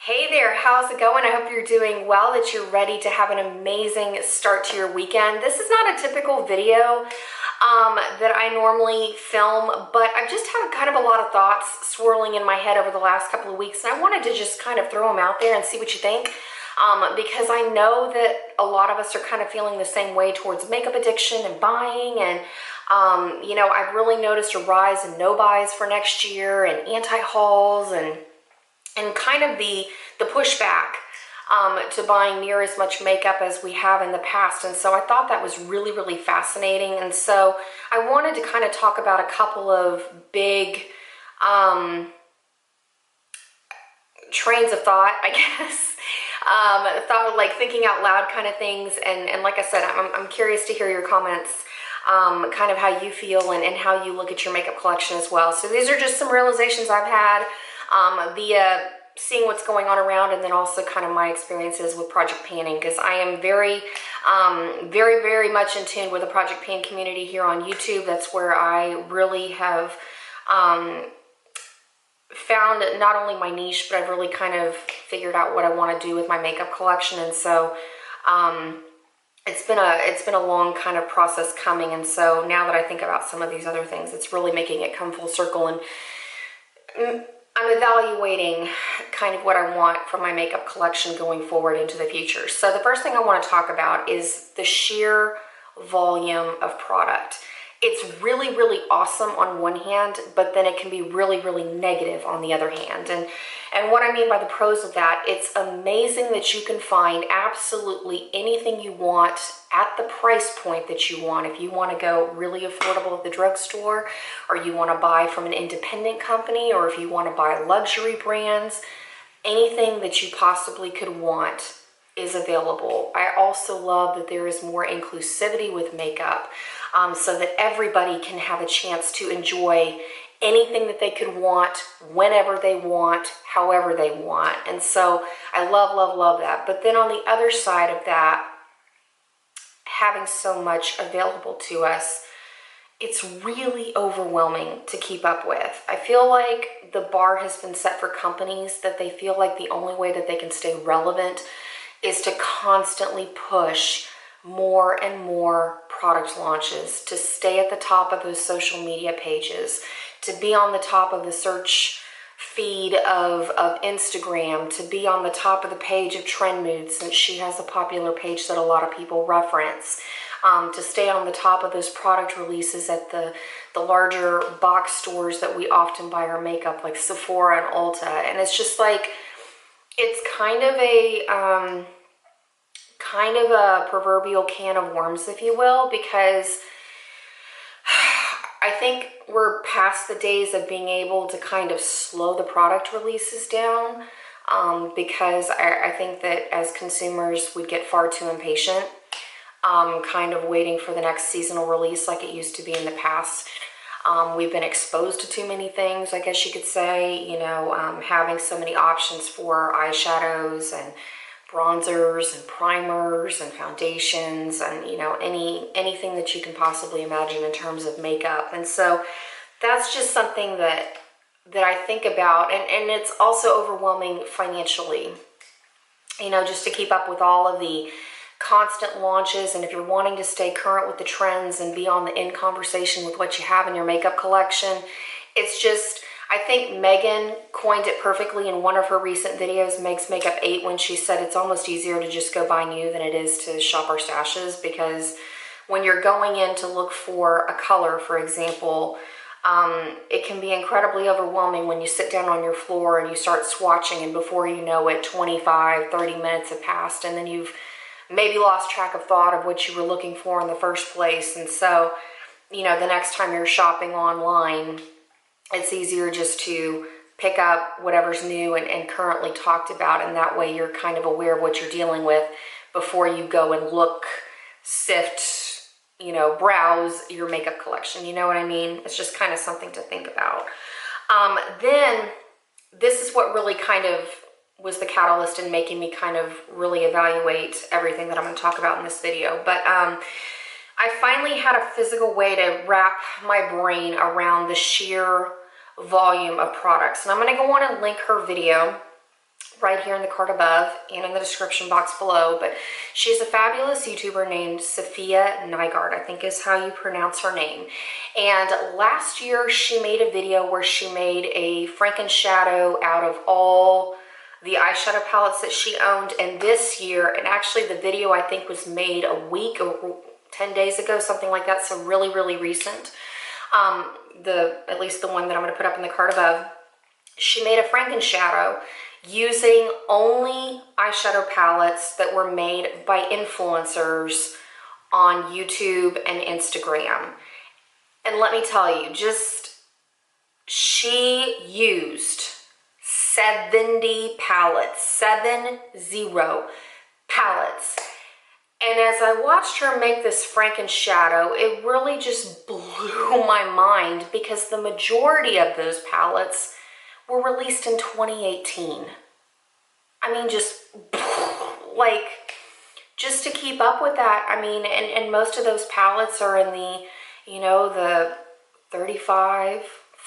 Hey there, how's it going? I hope you're doing well, that you're ready to have an amazing start to your weekend. This is not a typical video that I normally film, but I've just had kind of a lot of thoughts swirling in my head over the last couple of weeks, and I wanted to just kind of throw them out there and see what you think, because I know that a lot of us are kind of feeling the same way towards makeup addiction and buying, and I've really noticed a rise in no buys for next year and anti-hauls and kind of the pushback to buying near as much makeup as we have in the past. And so I thought that was really, really fascinating. And so I wanted to kind of talk about a couple of big trains of thought, I guess. Thought like thinking out loud kind of things. And like I said, I'm curious to hear your comments, kind of how you feel and how you look at your makeup collection as well. So these are just some realizations I've had via seeing what's going on around, and then also kind of my experiences with Project Panning, because I am very, very much in tune with the Project Pan community here on YouTube. That's where I really have found not only my niche, but I've really kind of figured out what I want to do with my makeup collection. And so it's been a long kind of process coming. And so now that I think about some of these other things, it's really making it come full circle, and I'm evaluating kind of what I want from my makeup collection going forward into the future. So the first thing I want to talk about is the sheer volume of product. It's really, really awesome on one hand, but then it can be really, really negative on the other hand. And what I mean by the pros of that, it's amazing that you can find absolutely anything you want at the price point that you want. If you want to go really affordable at the drugstore, or you want to buy from an independent company, or if you want to buy luxury brands, anything that you possibly could want is available. I also love that there is more inclusivity with makeup, so that everybody can have a chance to enjoy anything that they could want, whenever they want, however they want. And so I love that. But then on the other side of that, having so much available to us, it's really overwhelming to keep up with. I feel like the bar has been set for companies that they feel like the only way that they can stay relevant is to constantly push more and more product launches, to stay at the top of those social media pages, to be on the top of the search feed of Instagram, to be on the top of the page of Trend Mood, since she has a popular page that a lot of people reference, to stay on the top of those product releases at the larger box stores that we often buy our makeup, like Sephora and Ulta. And it's just like, it's kind of a proverbial can of worms, if you will, because I think we're past the days of being able to kind of slow the product releases down, because I think that as consumers, we get far too impatient, kind of waiting for the next seasonal release like it used to be in the past. We've been exposed to too many things, I guess you could say, having so many options for eyeshadows and bronzers and primers and foundations and anything that you can possibly imagine in terms of makeup. And so that's just something that I think about, and it's also overwhelming financially, just to keep up with all of the constant launches. And if you're wanting to stay current with the trends and be on the in conversation with what you have in your makeup collection, it's just, I think Megan coined it perfectly in one of her recent videos, Meg's Makeup 8, when she said it's almost easier to just go buy new than it is to shop our stashes, because when you're going in to look for a color, for example, it can be incredibly overwhelming when you sit down on your floor and you start swatching, and before you know it, 25, 30 minutes have passed, and then you've maybe lost track of thought of what you were looking for in the first place. And so, the next time you're shopping online, it's easier just to pick up whatever's new and currently talked about, and that way you're kind of aware of what you're dealing with before you go and look, sift, browse your makeup collection. You know what I mean? It's just kind of something to think about. Then this is what really kind of was the catalyst in making me kind of really evaluate everything that I'm going to talk about in this video. But I finally had a physical way to wrap my brain around the sheer volume of products. And I'm going to go on and link her video right here in the card above and in the description box below. But she's a fabulous YouTuber named Safiya Nygaard, I think is how you pronounce her name. And last year she made a video where she made a Frankenshadow out of all the eyeshadow palettes that she owned. And this year, and actually the video I think was made a week or 10 days ago, something like that, so really, really recent. At least the one that I'm going to put up in the card above, she made a Frankenshadow using only eyeshadow palettes that were made by influencers on YouTube and Instagram. And let me tell you, she used 70 palettes, 70 palettes. And as I watched her make this Frankenshadow, it really just blew my mind because the majority of those palettes were released in 2018. I mean, just to keep up with that, I mean, and most of those palettes are in the, the $35,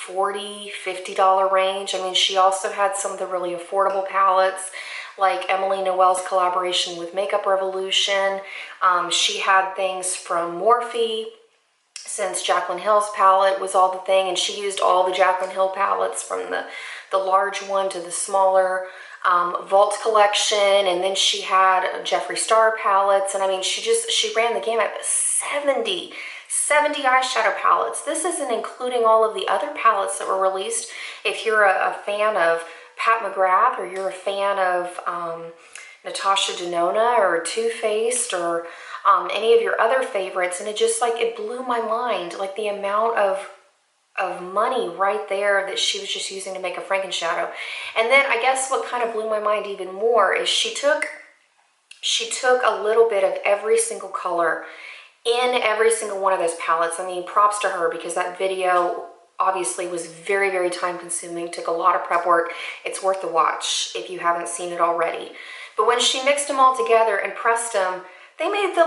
$40, $50 range. I mean, she also had some of the really affordable palettes, like Emily Noel's collaboration with Makeup Revolution. She had things from Morphe, since Jaclyn Hill's palette was all the thing, and she used all the Jaclyn Hill palettes from the large one to the smaller Vault collection, and then she had Jeffree Star palettes, and I mean, she ran the gamut. 70 eyeshadow palettes. This isn't including all of the other palettes that were released. If you're a fan of Pat McGrath, or you're a fan of Natasha Denona or Too Faced, or any of your other favorites, and it blew my mind, like the amount of money right there that she was just using to make a Frankenshadow. And then I guess what kind of blew my mind even more is she took a little bit of every single color in every single one of those palettes. I mean, props to her, because that video obviously was very, very time consuming, took a lot of prep work. It's worth the watch if you haven't seen it already. But when she mixed them all together and pressed them, they made the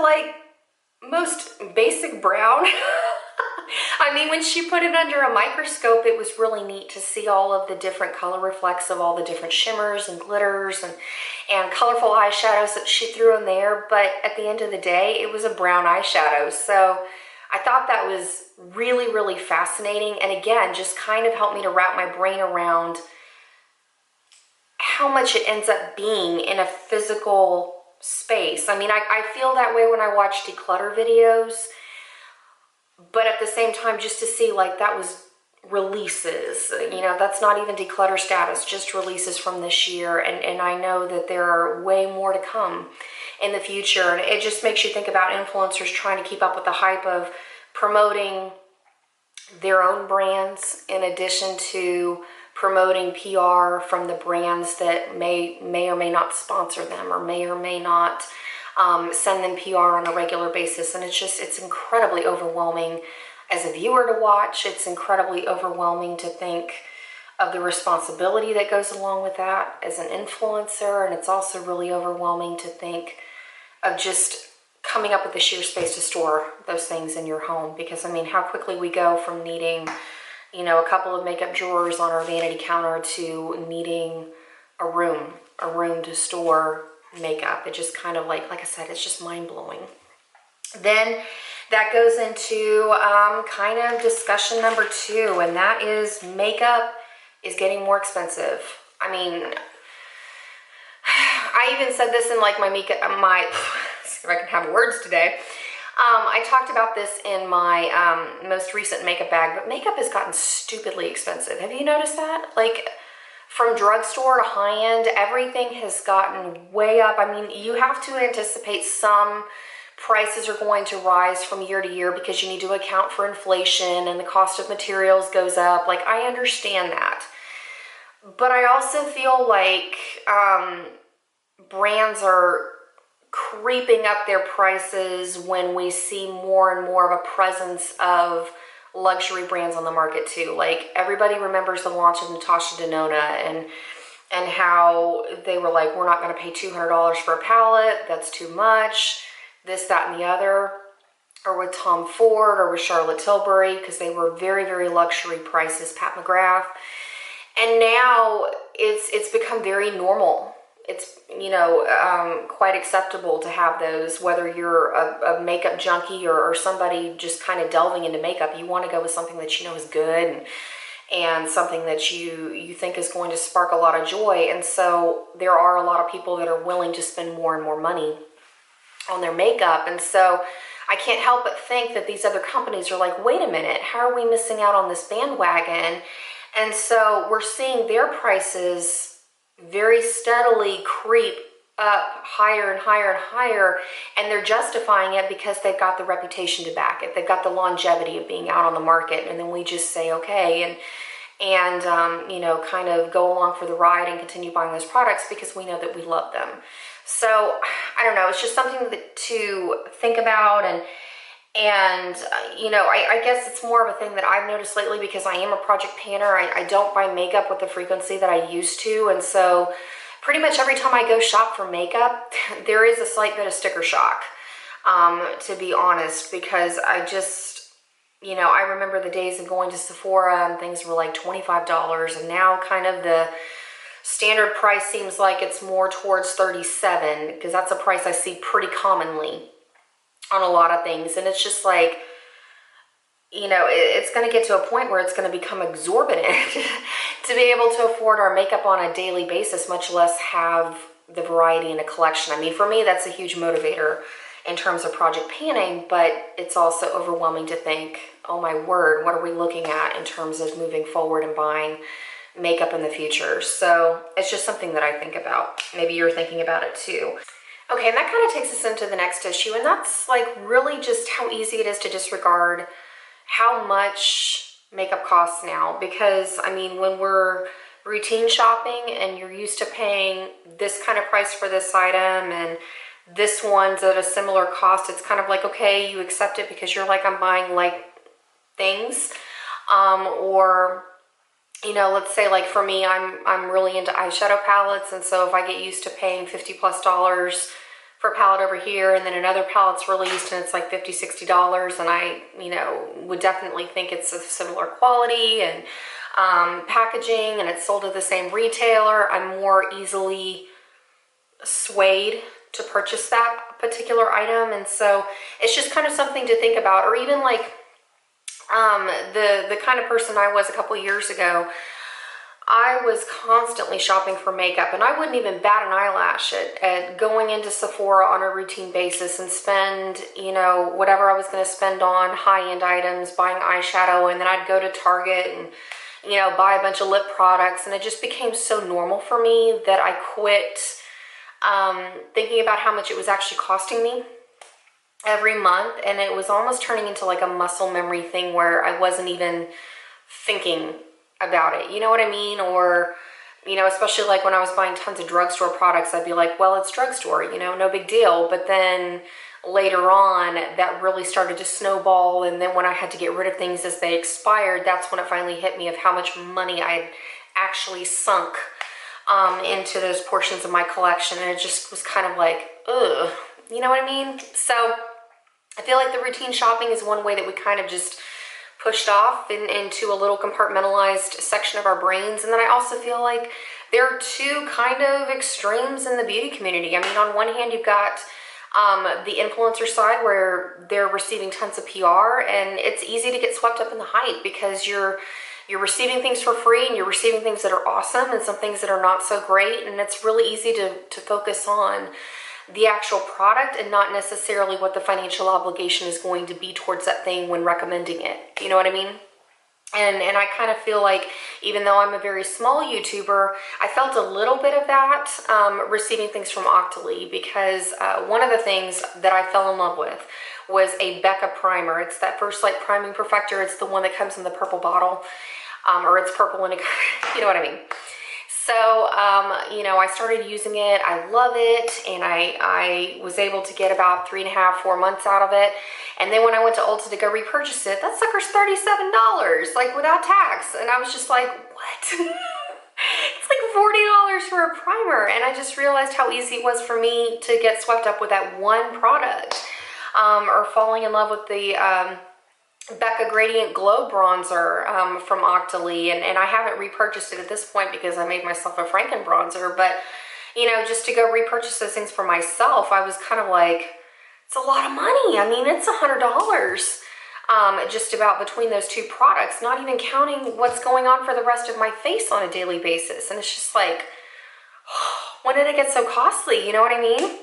most basic brown. I mean, when she put it under a microscope, it was really neat to see all of the different color reflects of all the different shimmers and glitters and colorful eyeshadows that she threw in there. But at the end of the day, it was a brown eyeshadow. So I thought that was really, really fascinating. And again, just kind of helped me to wrap my brain around how much it ends up being in a physical space. I mean, I feel that way when I watch declutter videos, but at the same time, just to see that was releases, that's not even declutter status, just releases from this year. And I know that there are way more to come in the future. And it just makes you think about influencers trying to keep up with the hype of promoting their own brands, in addition to promoting PR from the brands that may or may not sponsor them, or may not send them PR on a regular basis. And it's incredibly overwhelming as a viewer to watch. It's incredibly overwhelming to think of the responsibility that goes along with that as an influencer. And it's also really overwhelming to think of just coming up with the sheer space to store those things in your home. Because I mean, how quickly we go from needing, a couple of makeup drawers on our vanity counter to needing a room to store makeup. It just kind of like I said, it's just mind-blowing. Then that goes into kind of discussion number 2, and that is makeup is getting more expensive. I mean, I even said this in my makeup, see if I can have words today. I talked about this in my most recent makeup bag, but makeup has gotten stupidly expensive. Have you noticed that? From drugstore to high-end, everything has gotten way up. I mean, you have to anticipate some prices are going to rise from year to year because you need to account for inflation and the cost of materials goes up. I understand that. But I also feel like brands are creeping up their prices when we see more and more of a presence of luxury brands on the market too. Everybody remembers the launch of Natasha Denona and how they were we're not going to pay $200 for a palette. That's too much. This, that, and the other. Or with Tom Ford or with Charlotte Tilbury, because they were very, very luxury prices. Pat McGrath. And now it's become very normal it's, you know, quite acceptable to have those, whether you're a makeup junkie or somebody just kind of delving into makeup. You want to go with something that you know is good and something that you think is going to spark a lot of joy. And so there are a lot of people that are willing to spend more and more money on their makeup. And so I can't help but think that these other companies are like, wait a minute, how are we missing out on this bandwagon? And so we're seeing their prices very steadily creep up higher and higher and higher, and they're justifying it because they've got the reputation to back it. They've got the longevity of being out on the market, and then we just say okay and you know, kind of go along for the ride and continue buying those products because we know that we love them. So I don't know, it's just something to think about. And you know, I guess it's more of a thing that I've noticed lately because I am a project painter. I don't buy makeup with the frequency that I used to. And so pretty much every time I go shop for makeup, there is a slight bit of sticker shock, to be honest, because I just, you know, I remember the days of going to Sephora and things were like $25, and now kind of the standard price seems like it's more towards $37, because that's a price I see pretty commonly on a lot of things. And it's just like, you know, it's going to get to a point where it's going to become exorbitant to be able to afford our makeup on a daily basis, much less have the variety in a collection. I mean, for me, that's a huge motivator in terms of project painting, but it's also overwhelming to think, oh my word, what are we looking at in terms of moving forward and buying makeup in the future? So it's just something that I think about. Maybe you're thinking about it too. Okay, and that kind of takes us into the next issue, and that's like really just how easy it is to disregard how much makeup costs now. Because I mean, when we're routine shopping and you're used to paying this kind of price for this item and this one's at a similar cost, it's kind of like, okay, you accept it because you're like, I'm buying like things. Or, you know, let's say like for me, I'm really into eyeshadow palettes, and so if I get used to paying $50+ for a palette over here, and then another palette's released and it's like $50-$60, and I, you know, would definitely think it's a similar quality and packaging, and it's sold at the same retailer, I'm more easily swayed to purchase that particular item. And so it's just kind of something to think about. Or even like the kind of person I was a couple of years ago, I was constantly shopping for makeup, and I wouldn't even bat an eyelash at going into Sephora on a routine basis and spend, you know, whatever I was going to spend on high-end items, buying eyeshadow, and then I'd go to Target and, you know, buy a bunch of lip products, and it just became so normal for me that I quit thinking about how much it was actually costing me every month, and it was almost turning into like a muscle memory thing where I wasn't even thinking about it, you know what I mean? Or, you know, especially like when I was buying tons of drugstore products, I'd be like, well, it's drugstore, you know, no big deal. But then later on, that really started to snowball, and then when I had to get rid of things as they expired, that's when it finally hit me of how much money I had actually sunk into those portions of my collection. And it just was kind of like, ugh, you know what I mean? So I feel like the routine shopping is one way that we kind of just pushed off into a little compartmentalized section of our brains. And then I also feel like there are two kind of extremes in the beauty community. I mean, on one hand, you've got the influencer side where they're receiving tons of PR, and it's easy to get swept up in the hype because you're receiving things for free, and you're receiving things that are awesome and some things that are not so great. And it's really easy to focus on the actual product and not necessarily what the financial obligation is going to be towards that thing when recommending it. You know what I mean? And I kind of feel like, even though I'm a very small YouTuber, I felt a little bit of that receiving things from Octoly, because one of the things that I fell in love with was a Becca primer. It's that First Light Priming Perfector. It's the one that comes in the purple bottle, or it's purple and you know what I mean. So, you know, I started using it. I love it. And I was able to get about 3.5–4 months out of it. And then when I went to Ulta to go repurchase it, that sucker's $37, like without tax. And I was just like, what? It's like $40 for a primer. And I just realized how easy it was for me to get swept up with that one product, or falling in love with the Becca Gradient Glow Bronzer from Octoly, and I haven't repurchased it at this point because I made myself a Franken bronzer. But you know, just to go repurchase those things for myself, I was kind of like, it's a lot of money. I mean, it's $100 just about between those two products, not even counting what's going on for the rest of my face on a daily basis. And it's just like, when did it get so costly? You know what I mean?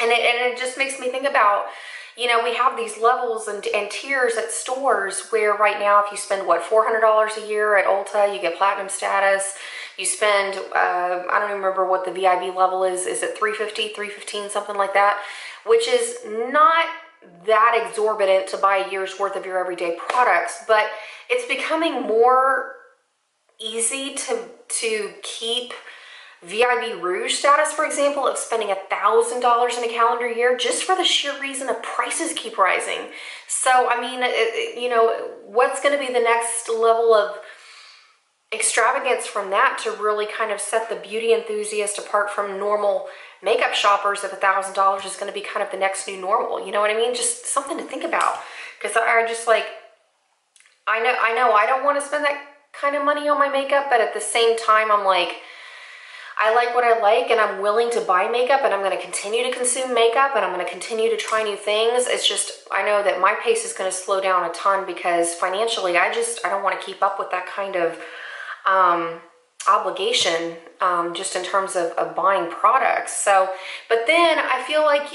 And it just makes me think about, you know, we have these levels and tiers at stores where right now, if you spend, what, $400 a year at Ulta, you get platinum status. You spend, I don't even remember what the VIB level is. Is it $350, $315, something like that? Which is not that exorbitant to buy a year's worth of your everyday products, but it's becoming more easy to keep VIB Rouge status, for example, of spending $1,000 in a calendar year just for the sheer reason of prices keep rising. So, I mean, you know, what's going to be the next level of extravagance from that to really kind of set the beauty enthusiast apart from normal makeup shoppers if $1,000 is going to be kind of the next new normal? You know what I mean? Just something to think about, because I just like, I know I don't want to spend that kind of money on my makeup, but at the same time, I'm like, I like what I like, and I'm willing to buy makeup, and I'm going to continue to consume makeup, and I'm going to continue to try new things. It's just, I know that my pace is going to slow down a ton because financially, I don't want to keep up with that kind of obligation, just in terms of buying products. So, but then I feel like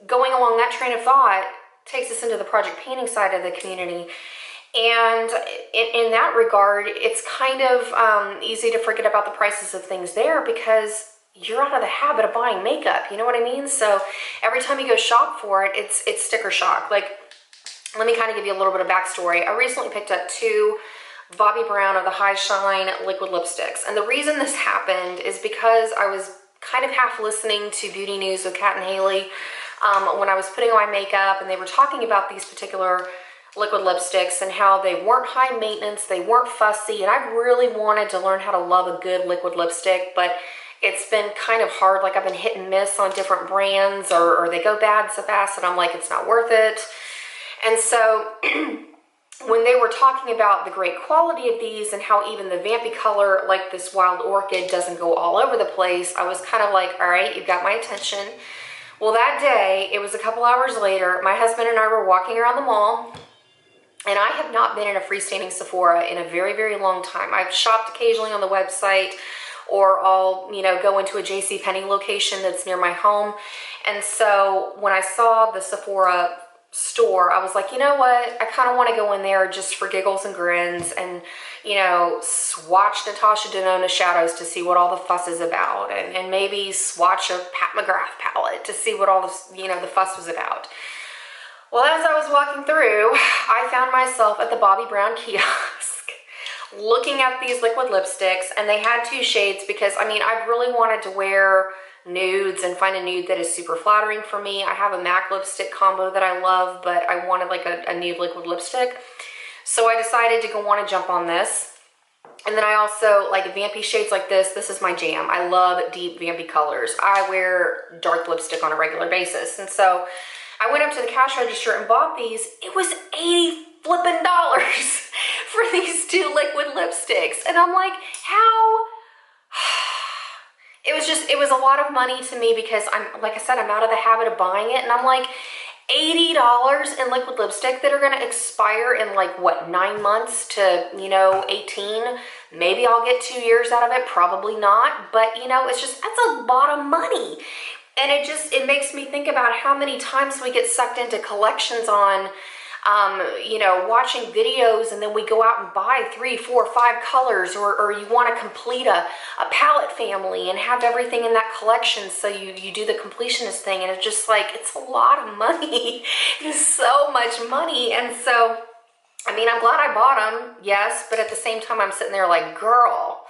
going along that train of thought takes us into the project painting side of the community. And in that regard, it's kind of easy to forget about the prices of things there because you're out of the habit of buying makeup. You know what I mean? So every time you go shop for it, it's sticker shock. Like, let me kind of give you a little bit of backstory. I recently picked up 2 Bobbi Brown of the High Shine liquid lipsticks. And the reason this happened is because I was kind of half listening to Beauty News with Kat and Haley when I was putting on my makeup, and they were talking about these particular liquid lipsticks and how they weren't high maintenance, they weren't fussy, and I really wanted to learn how to love a good liquid lipstick, but it's been kind of hard. Like, I've been hit and miss on different brands, or they go bad so fast that I'm like, it's not worth it. And so when they were talking about the great quality of these and how even the vampy color, like this Wild Orchid, doesn't go all over the place, I was kind of like, all right, you've got my attention. Well, that day, it was a couple hours later, my husband and I were walking around the mall, and I have not been in a freestanding Sephora in a very, very long time. I've shopped occasionally on the website, or I'll, you know, go into a JCPenney location that's near my home. And so when I saw the Sephora store, I was like, you know what, I kind of want to go in there just for giggles and grins and, you know, swatch Natasha Denona shadows to see what all the fuss is about, and maybe swatch a Pat McGrath palette to see what all this, you know, the fuss was about. Well, as I was walking through, I found myself at the Bobbi Brown kiosk looking at these liquid lipsticks, and they had 2 shades because, I mean, I've really wanted to wear nudes and find a nude that is super flattering for me. I have a MAC lipstick combo that I love, but I wanted like a nude liquid lipstick. So I decided to go on and jump on this. And then I also like vampy shades like this. This is my jam. I love deep vampy colors. I wear dark lipstick on a regular basis. And so I went up to the cash register and bought these. It was $80 flippin' for these 2 liquid lipsticks. And I'm like, how? It was a lot of money to me because like I said, I'm out of the habit of buying it. And I'm like, $80 in liquid lipstick that are going to expire in like, what, 9 months to, you know, 18. Maybe I'll get 2 years out of it. Probably not. But, you know, it's just, that's a lot of money. And it makes me think about how many times we get sucked into collections on, you know, watching videos, and then we go out and buy 3, 4, 5 colors, or you want to complete a palette family and have everything in that collection. So you do the completionist thing, and it's just like, it's a lot of money. It's so much money. And so, I mean, I'm glad I bought them, yes, but at the same time, I'm sitting there like, girl,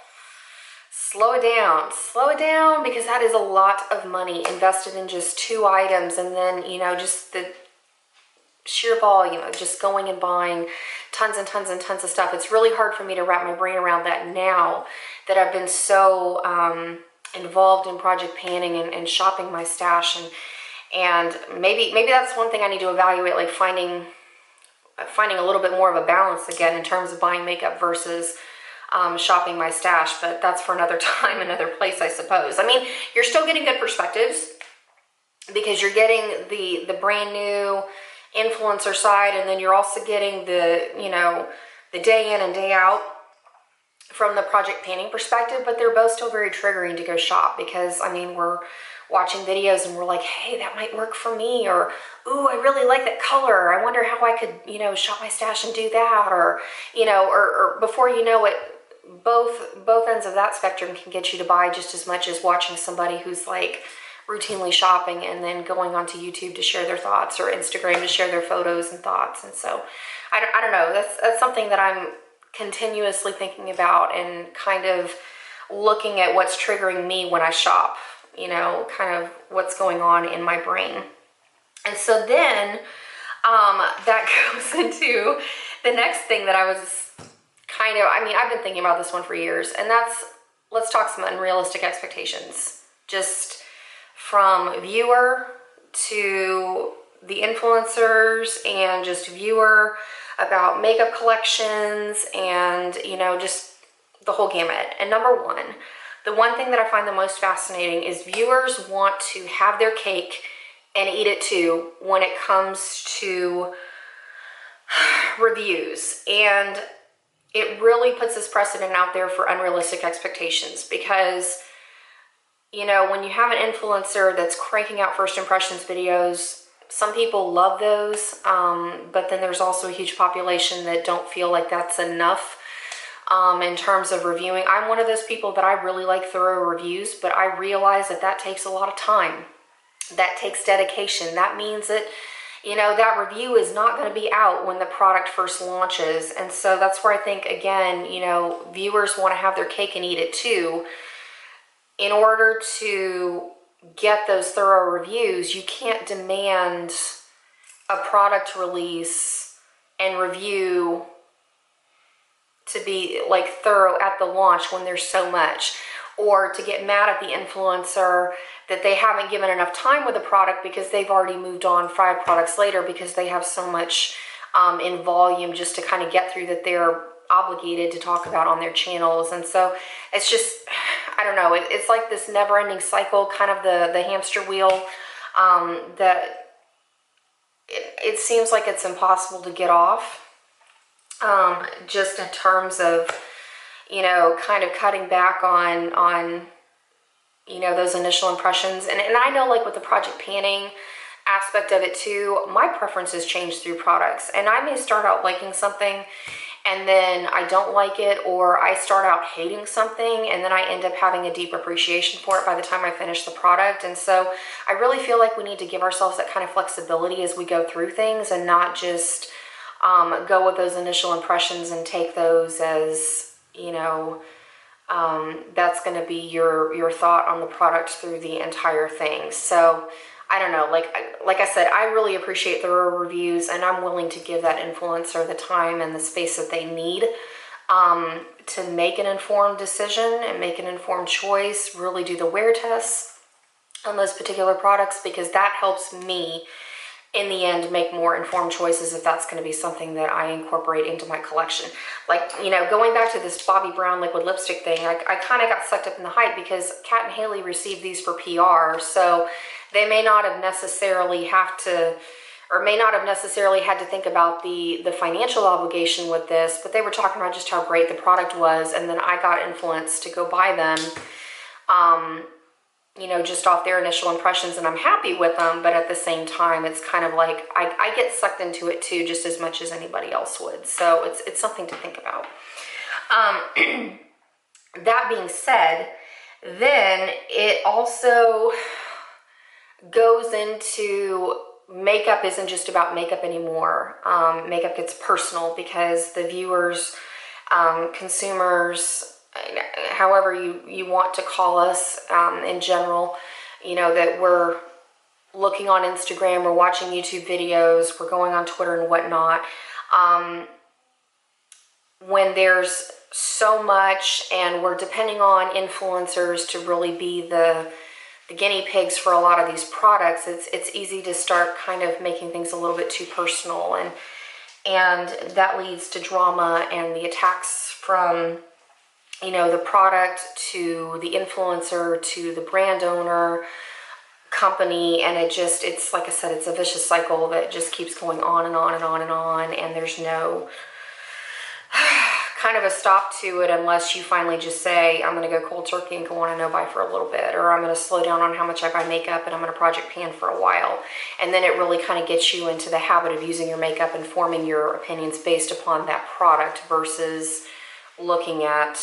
slow it down, because that is a lot of money invested in just 2 items. And then, you know, just the sheer volume of just going and buying tons and tons and tons of stuff. It's really hard for me to wrap my brain around that now that I've been so involved in project panning and shopping my stash, and maybe that's one thing I need to evaluate, like finding a little bit more of a balance again in terms of buying makeup versus shopping my stash, but that's for another time, another place, I suppose. I mean, you're still getting good perspectives because you're getting the brand new influencer side, and then you're also getting the, you know, the day in and day out from the project painting perspective, but they're both still very triggering to go shop because, I mean, we're watching videos and we're like, hey, that might work for me, or, ooh, I really like that color. I wonder how I could, you know, shop my stash and do that, or, you know, or before you know it, both ends of that spectrum can get you to buy just as much as watching somebody who's like routinely shopping and then going onto YouTube to share their thoughts, or Instagram to share their photos and thoughts. And so I don't know, that's something that I'm continuously thinking about and kind of looking at what's triggering me when I shop, you know, kind of what's going on in my brain. And so then that goes into the next thing that I was kind of, I mean, I've been thinking about this one for years, and that's, let's talk some unrealistic expectations. Just from viewer to the influencers and just viewer about makeup collections and, you know, just the whole gamut. And number one, the one thing that I find the most fascinating is viewers want to have their cake and eat it too when it comes to reviews. And it really puts this precedent out there for unrealistic expectations because, you know, when you have an influencer that's cranking out first impressions videos, some people love those, but then there's also a huge population that don't feel like that's enough in terms of reviewing. I'm one of those people that I really like thorough reviews, but I realize that that takes a lot of time. That takes dedication. That means that, you know, that review is not going to be out when the product first launches. And so that's where I think, again, you know, viewers want to have their cake and eat it too. In order to get those thorough reviews, you can't demand a product release and review to be like thorough at the launch when there's so much, or to get mad at the influencer that they haven't given enough time with the product because they've already moved on 5 products later because they have so much in volume just to kind of get through that they're obligated to talk about on their channels. And so it's just, I don't know, it's like this never-ending cycle, kind of the hamster wheel, that it seems like it's impossible to get off, just in terms of, you know, kind of cutting back on you know, those initial impressions. And I know, like with the project panning aspect of it too, my preferences change through products, and I may start out liking something and then I don't like it, or I start out hating something and then I end up having a deep appreciation for it by the time I finish the product. And so I really feel like we need to give ourselves that kind of flexibility as we go through things, and not just go with those initial impressions and take those as, you know, that's going to be your thought on the product through the entire thing. So I don't know, like I said, I really appreciate thorough reviews, and I'm willing to give that influencer the time and the space that they need to make an informed decision and make an informed choice, really do the wear tests on those particular products, because that helps me in the end make more informed choices if that's going to be something that I incorporate into my collection. Like, you know, going back to this Bobbi Brown liquid lipstick thing, I kind of got sucked up in the hype because Kat and Haley received these for PR, so they may not have necessarily had to think about the financial obligation with this, but they were talking about just how great the product was, and then I got influenced to go buy them, you know, just off their initial impressions, and I'm happy with them, but at the same time, it's kind of like, I get sucked into it too, just as much as anybody else would, so it's something to think about. That being said, then it also goes into makeup isn't just about makeup anymore. Makeup gets personal because the viewers, consumers, however you want to call us, in general, you know, that we're looking on Instagram, we're watching YouTube videos, we're going on Twitter and whatnot. When there's so much and we're depending on influencers to really be the guinea pigs for a lot of these products, it's easy to start kind of making things a little bit too personal, and that leads to drama and the attacks from you know, the product to the influencer to the brand owner, company, and it's like I said, it's a vicious cycle that just keeps going on and on and on and on, and there's no kind of a stop to it unless you finally just say, I'm going to go cold turkey and go on a no buy for a little bit, or I'm going to slow down on how much I buy makeup and I'm going to project pan for a while. And then it really kind of gets you into the habit of using your makeup and forming your opinions based upon that product versus looking at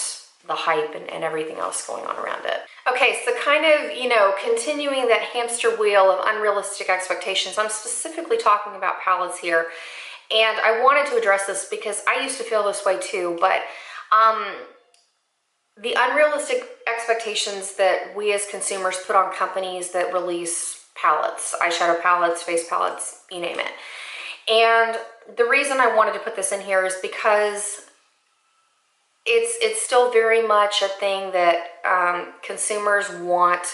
the hype and everything else going on around it. Okay, so kind of, you know, continuing that hamster wheel of unrealistic expectations, I'm specifically talking about palettes here. And I wanted to address this because I used to feel this way too, but the unrealistic expectations that we as consumers put on companies that release palettes, eyeshadow palettes, face palettes, you name it. And the reason I wanted to put this in here is because it's still very much a thing that consumers want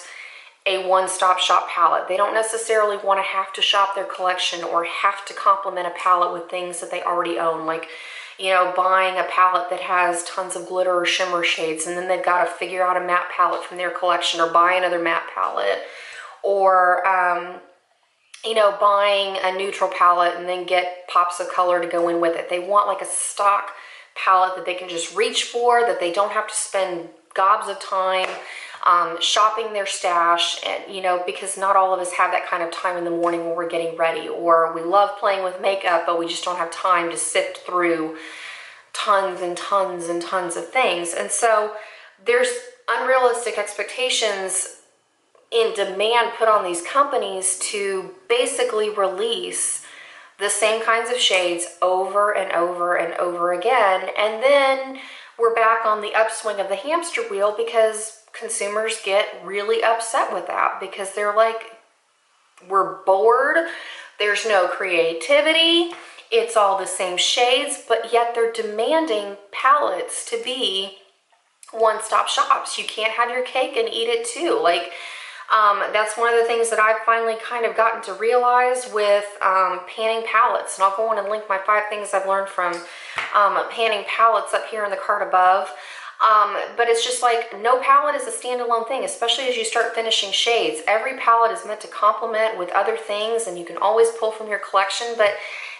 a one-stop shop palette. They don't necessarily want to have to shop their collection or have to complement a palette with things that they already own. Like, you know, buying a palette that has tons of glitter or shimmer shades, and then they've got to figure out a matte palette from their collection, or buy another matte palette, or you know, buying a neutral palette and then get pops of color to go in with it. They want like a stock palette that they can just reach for, that they don't have to spend gobs of time shopping their stash, and, you know, because not all of us have that kind of time in the morning when we're getting ready, or we love playing with makeup, but we just don't have time to sift through tons and tons and tons of things. And so there's unrealistic expectations in demand put on these companies to basically release the same kinds of shades over and over and over again. And then we're back on the upswing of the hamster wheel because consumers get really upset with that, because they're like, we're bored, there's no creativity, it's all the same shades, but yet they're demanding palettes to be one-stop shops. You can't have your cake and eat it too. Like, that's one of the things that I've finally kind of gotten to realize with panning palettes. And I'll go on and link my 5 things I've learned from panning palettes up here in the card above. But it's just like, no palette is a standalone thing, especially as you start finishing shades. Every palette is meant to complement with other things, and you can always pull from your collection, but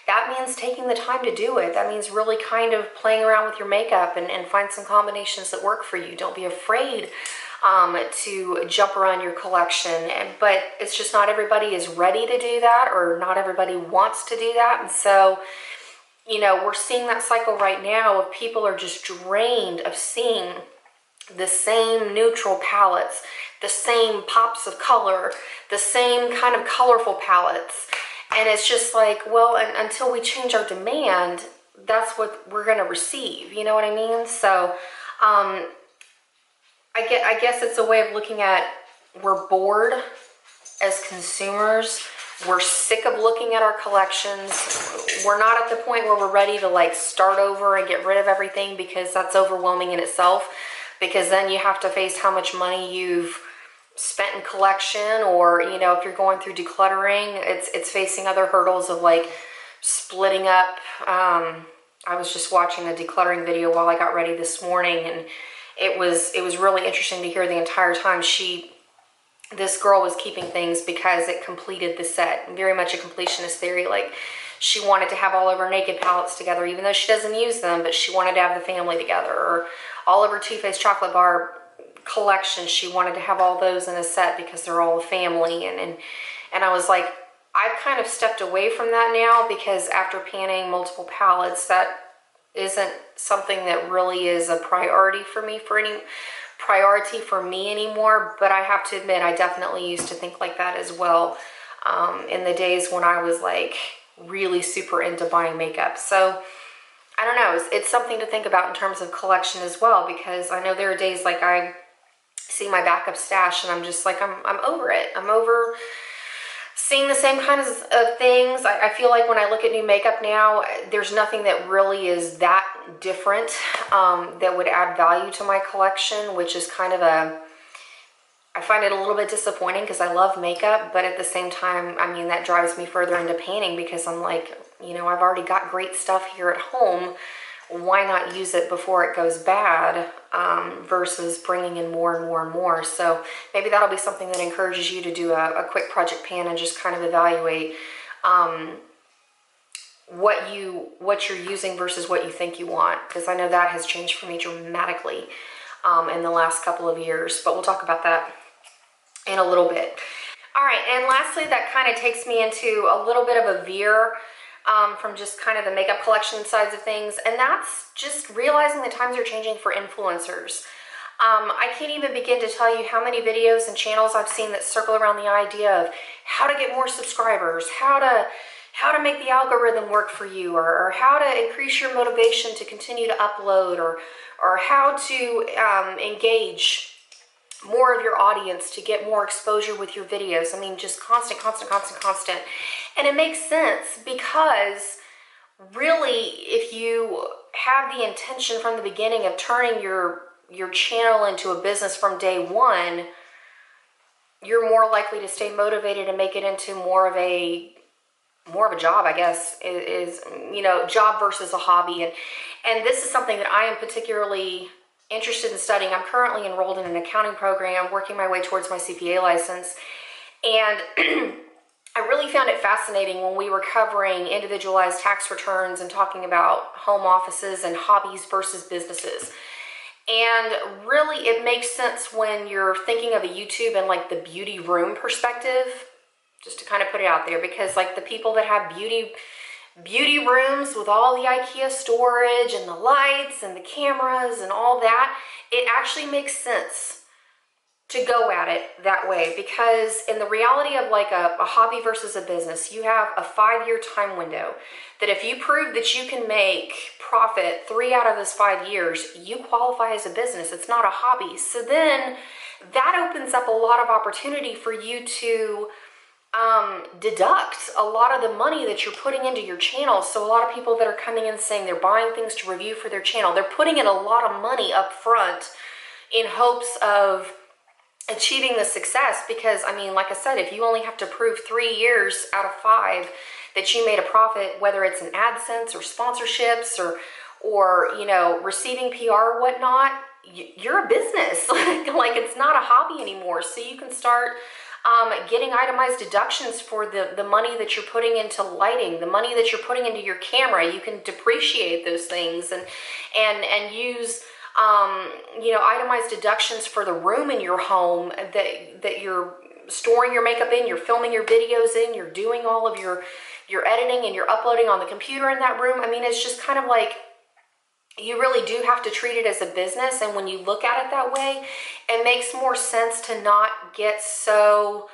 that means taking the time to do it. That means really kind of playing around with your makeup and find some combinations that work for you. Don't be afraid to jump around your collection. But it's just not everybody is ready to do that, or not everybody wants to do that. And so, you know, we're seeing that cycle right now of people are just drained of seeing the same neutral palettes, the same pops of color, the same kind of colorful palettes. And it's just like, well, until we change our demand, that's what we're going to receive. You know what I mean? So I guess it's a way of looking at, we're bored as consumers. We're sick of looking at our collections. We're not at the point where we're ready to like start over and get rid of everything, because that's overwhelming in itself, because then you have to face how much money you've spent in collection, or, you know, if you're going through decluttering, it's facing other hurdles of like splitting up. I was just watching a decluttering video while I got ready this morning, and it was really interesting to hear the entire time this girl was keeping things because it completed the set. Very much a completionist theory. Like, she wanted to have all of her naked palettes together, even though she doesn't use them, but she wanted to have the family together. Or all of her Too Faced chocolate bar collection, she wanted to have all those in a set because they're all a family. And I was like, I've kind of stepped away from that now, because after panning multiple palettes, that isn't something that really is a priority for me anymore. But I have to admit, I definitely used to think like that as well, in the days when I was like really super into buying makeup. So I don't know, it's something to think about in terms of collection as well, because I know there are days like I see my backup stash and I'm just like, I'm over it. I'm over seeing the same kinds of things. I feel like when I look at new makeup now, there's nothing that really is that different that would add value to my collection, which is kind of I find it a little bit disappointing, because I love makeup, but at the same time, I mean, that drives me further into panning, because I'm like, you know, I've already got great stuff here at home. why not use it before it goes bad, versus bringing in more and more and more. So maybe that'll be something that encourages you to do a quick project pan and just kind of evaluate what you're using versus what you think you want, because I know that has changed for me dramatically in the last couple of years, but we'll talk about that in a little bit. All right, and lastly, that kind of takes me into a little bit of a veer from just kind of the makeup collection sides of things, and that's just realizing the times are changing for influencers. I can't even begin to tell you how many videos and channels I've seen that circle around the idea of how to get more subscribers, how to make the algorithm work for you, or how to increase your motivation to continue to upload, or how to engage more of your audience to get more exposure with your videos. I mean, just constant. And it makes sense, because really, if you have the intention from the beginning of turning your channel into a business from day one, you're more likely to stay motivated and make it into more of a job, I guess, is job versus a hobby. And this is something that I am particularly interested in studying. I'm currently enrolled in an accounting program, working my way towards my CPA license. And I really found it fascinating when we were covering individualized tax returns and talking about home offices and hobbies versus businesses. And really, it makes sense when you're thinking of a YouTube and like the beauty room perspective, just to kind of put it out there, because like the people that have beauty rooms with all the IKEA storage and the lights and the cameras and all that, it actually makes sense to go at it that way, because in the reality of like a hobby versus a business, you have a 5-year time window that if you prove that you can make profit 3 out of those 5 years, you qualify as a business. It's not a hobby. So then that opens up a lot of opportunity for you to deduct a lot of the money that you're putting into your channel. So a lot of people that are coming in saying they're buying things to review for their channel, they're putting in a lot of money up front in hopes of achieving the success. Because I mean, like I said, if you only have to prove 3 years out of 5 that you made a profit, whether it's in AdSense or sponsorships or receiving PR or whatnot, you're a business. Like it's not a hobby anymore. So you can start getting itemized deductions for the money that you're putting into lighting, the money that you're putting into your camera. You can depreciate those things and use itemized deductions for the room in your home that you're storing your makeup in, you're filming your videos in, you're doing all of your editing and you're uploading on the computer in that room. I mean, it's just kind of like, you really do have to treat it as a business. And when you look at it that way, it makes more sense to not get so,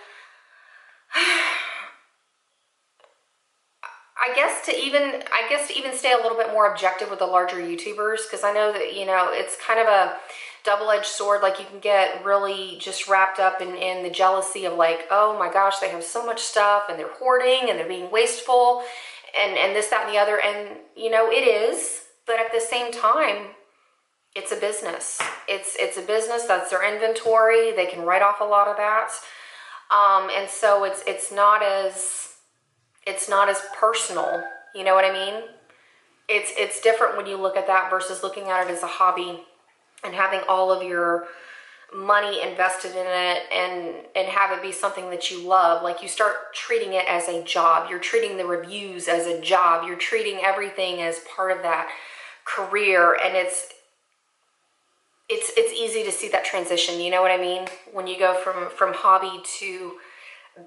I guess to even stay a little bit more objective with the larger YouTubers, because I know that, it's kind of a double-edged sword. Like you can get really just wrapped up in the jealousy of like, oh my gosh, they have so much stuff and they're hoarding and they're being wasteful and this, that, and the other. And, it is. But at the same time, it's a business. It's a business. That's their inventory. They can write off a lot of that, and so it's not as personal. You know what I mean? It's different when you look at that versus looking at it as a hobby and having all of your money invested in it and have it be something that you love. Like you start treating it as a job. You're treating the reviews as a job. You're treating everything as part of that career, and it's easy to see that transition, you know what I mean, when you go from hobby to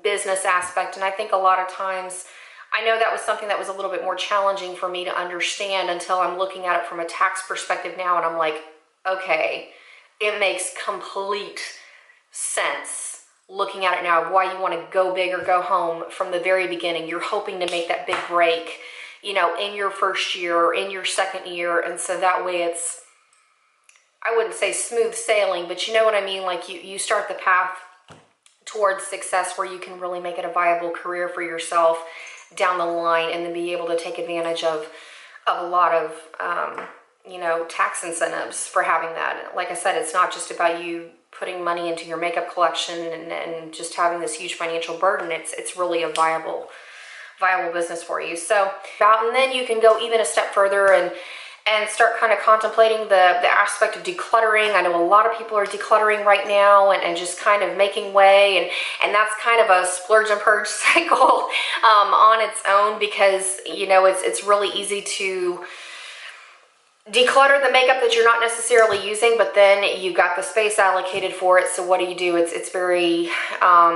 business aspect. And I think a lot of times, I know that was something that was a little bit more challenging for me to understand until I'm looking at it from a tax perspective now, and I'm like, okay, it makes complete sense looking at it now of why you want to go big or go home from the very beginning. You're hoping to make that big break, in your first year or in your second year. And so that way it's, I wouldn't say smooth sailing, but you know what I mean? Like you start the path towards success where you can really make it a viable career for yourself down the line, and then be able to take advantage of a lot of, tax incentives for having that. Like I said, it's not just about you putting money into your makeup collection and just having this huge financial burden. It's really a viable business for you. So and then you can go even a step further and start kind of contemplating the aspect of decluttering. I know a lot of people are decluttering right now and just kind of making way, and that's kind of a splurge and purge cycle on its own, because you know it's really easy to declutter the makeup that you're not necessarily using, but then you've got the space allocated for it. So what do? It's very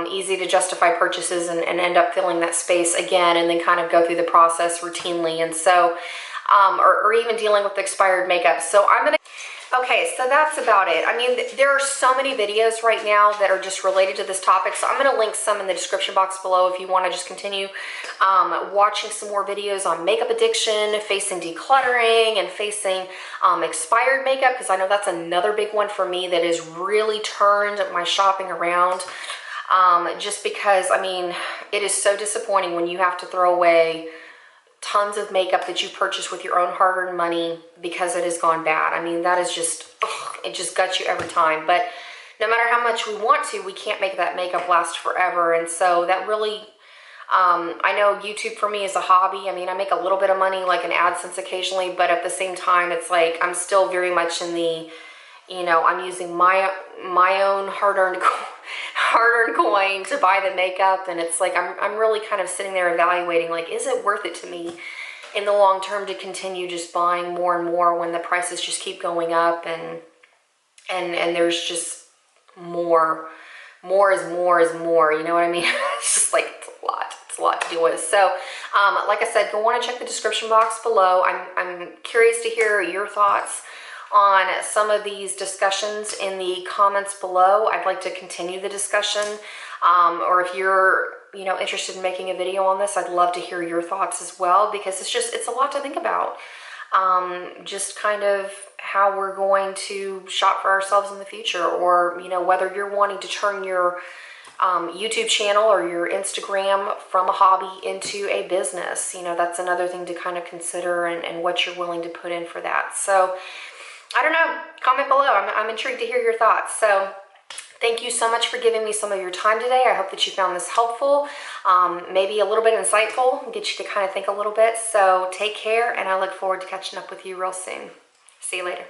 easy to justify purchases and end up filling that space again, and then kind of go through the process routinely. And so, or even dealing with expired makeup. So okay, so that's about it. I mean, there are so many videos right now that are just related to this topic. So I'm going to link some in the description box below if you want to just continue watching some more videos on makeup addiction, facing decluttering, and facing expired makeup, because I know that's another big one for me that has really turned my shopping around. Just because, I mean, it is so disappointing when you have to throw away tons of makeup that you purchase with your own hard-earned money because it has gone bad. I mean, that is just, it just guts you every time. But no matter how much we want to, we can't make that makeup last forever. And so that really, I know YouTube for me is a hobby. I mean, I make a little bit of money, like an AdSense occasionally, but at the same time, it's like I'm still very much in the, you know, I'm using my own hard-earned coin to buy the makeup, and it's like I'm really kind of sitting there evaluating, like, is it worth it to me in the long term to continue just buying more and more when the prices just keep going up, and there's just more is more, you know what I mean? It's just like, it's a lot to deal with. So like I said, go on and check the description box below. I'm curious to hear your thoughts on some of these discussions in the comments below. I'd like to continue the discussion, or if you're, you know, interested in making a video on this, I'd love to hear your thoughts as well, because it's a lot to think about. Just kind of how we're going to shop for ourselves in the future, or, you know, whether you're wanting to turn your YouTube channel or your Instagram from a hobby into a business. You know, that's another thing to kind of consider, and what you're willing to put in for that. So I don't know, comment below. I'm intrigued to hear your thoughts. So thank you so much for giving me some of your time today. I hope that you found this helpful, maybe a little bit insightful, get you to kind of think a little bit. So take care, and I look forward to catching up with you real soon. See you later.